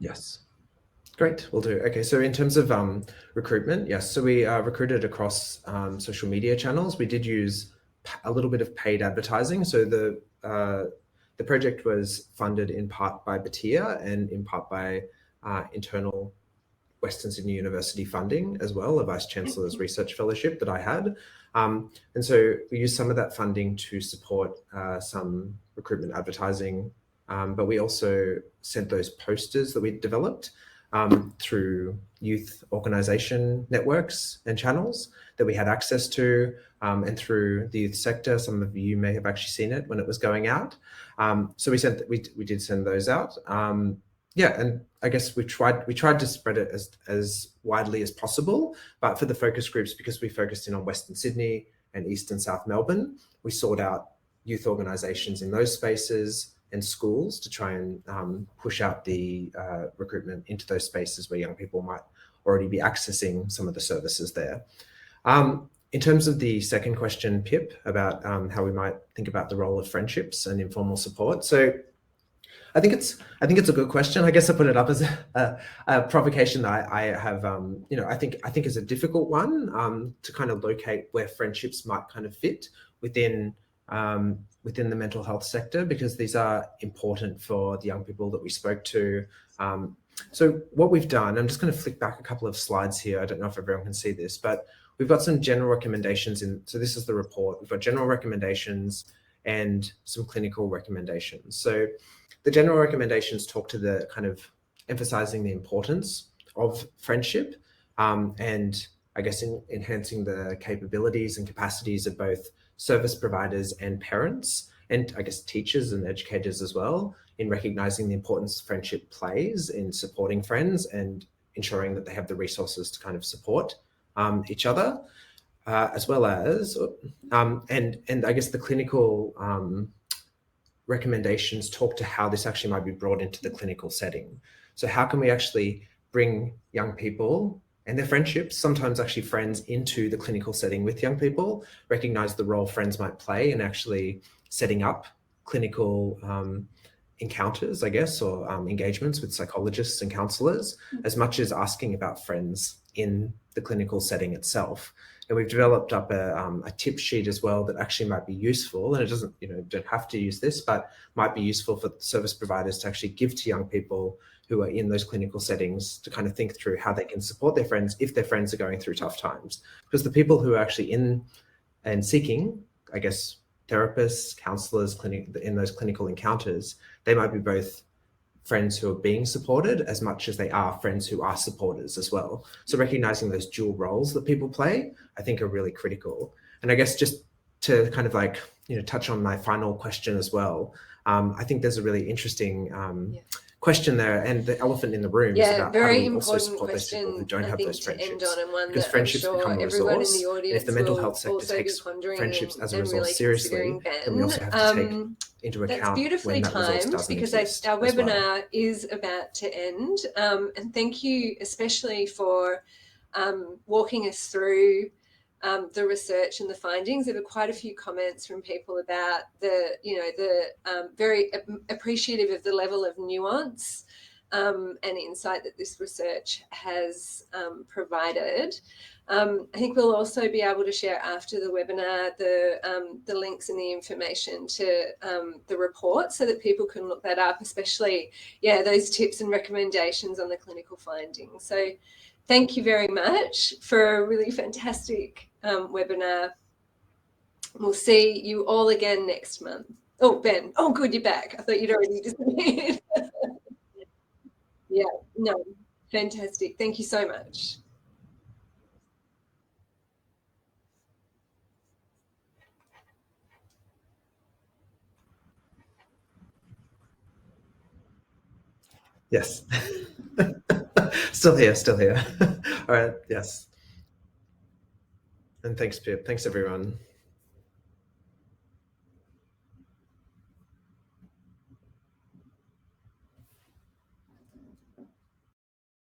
[SPEAKER 2] Yes. Great, we'll do. Okay, so in terms of recruitment, yes, so we recruited across social media channels. We did use a little bit of paid advertising. So the project was funded in part by Batia and in part by internal Western Sydney University funding as well, a Vice Chancellor's Research Fellowship that I had. And so we used some of that funding to support some recruitment advertising, but we also sent those posters that we developed through youth organisation networks and channels that we had access to, and through the youth sector. Some of you may have actually seen it when it was going out. So we did send those out. Yeah, and I guess we tried to spread it as widely as possible, but for the focus groups, because we focused in on Western Sydney and East and South Melbourne, we sought out youth organisations in those spaces and schools to try and push out the recruitment into those spaces where young people might already be accessing some of the services there. In terms of the second question, Pip, about how we might think about the role of friendships and informal support. So I think it's a good question. I guess I put it up as a provocation that I have, I think is a difficult one to kind of locate where friendships might kind of fit within the mental health sector, because these are important for the young people that we spoke to. So what we've done, I'm just going to flick back a couple of slides here. I don't know if everyone can see this, but we've got some general recommendations so this is the report. We've got general recommendations and some clinical recommendations. So the general recommendations talk to the kind of emphasizing the importance of friendship, and I guess enhancing the capabilities and capacities of both service providers and parents, and I guess teachers and educators as well, in recognizing the importance friendship plays in supporting friends and ensuring that they have the resources to kind of support each other, as well as, and I guess the clinical recommendations talk to how this actually might be brought into the clinical setting. So how can we actually bring young people and their friendships, sometimes actually friends, into the clinical setting with young people, recognize the role friends might play in actually setting up clinical encounters, I guess, or engagements with psychologists and counselors, as much as asking about friends in the clinical setting itself. And we've developed up a tip sheet as well that actually might be useful, and it doesn't, don't have to use this, but might be useful for service providers to actually give to young people who are in those clinical settings to kind of think through how they can support their friends if their friends are going through tough times. Because the people who are actually in and seeking, I guess, therapists, counselors, in those clinical encounters, they might be both friends who are being supported as much as they are friends who are supporters as well. So recognizing those dual roles that people play, I think, are really critical. And I guess just to kind of like, touch on my final question as well, I think there's a really interesting question there, and the elephant in the room is about how do we also support those people who don't have those friendships, because friendships become a resource, and if the mental health sector takes friendships as a resource seriously, then we also have to take into account when that resource doesn't exist.
[SPEAKER 1] Our webinar is about to end, and thank you especially for walking us through the research and the findings. There were quite a few comments from people about the very appreciative of the level of nuance and insight that this research has provided. I think we'll also be able to share after the webinar the links and the information to the report so that people can look that up, especially, those tips and recommendations on the clinical findings. So thank you very much for a really fantastic webinar. We'll see you all again next month. Oh, Ben. Oh, good, you're back. I thought you'd already disappeared. Yeah, no, fantastic. Thank you so much.
[SPEAKER 2] Yes. Still here. All right, yes. And thanks, Pip. Thanks, everyone.